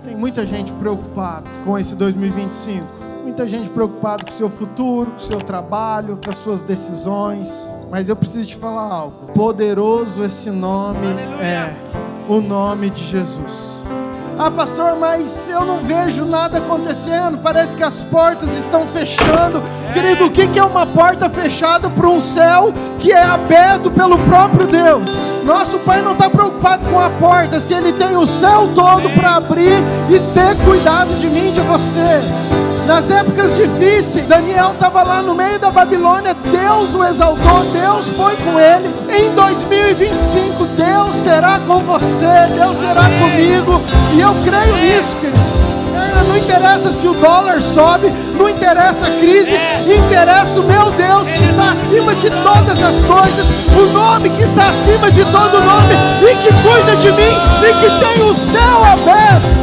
Tem muita gente preocupada com esse 2025. Muita gente preocupada com o seu futuro, com o seu trabalho, com as suas decisões. Mas eu preciso te falar algo. Poderoso esse nome é o nome de Jesus. Ah, pastor, mas eu não vejo nada acontecendo. Parece que as portas estão fechando. Querido, o que é uma porta fechada para um céu que é aberto pelo próprio Deus? Nosso Pai não está preocupado com a porta, se Ele tem o céu todo para abrir e ter cuidado de mim e de você. Nas épocas difíceis, Daniel estava lá no meio da Babilônia, Deus o exaltou, Deus foi com ele. Em 2025, Deus será com você, Deus será comigo, e eu creio nisso, querido. Não interessa se o dólar sobe, não interessa a crise, interessa o meu Deus que está acima de todas as coisas, o nome que está acima de todo nome, e que cuida de mim, e que tem o céu aberto.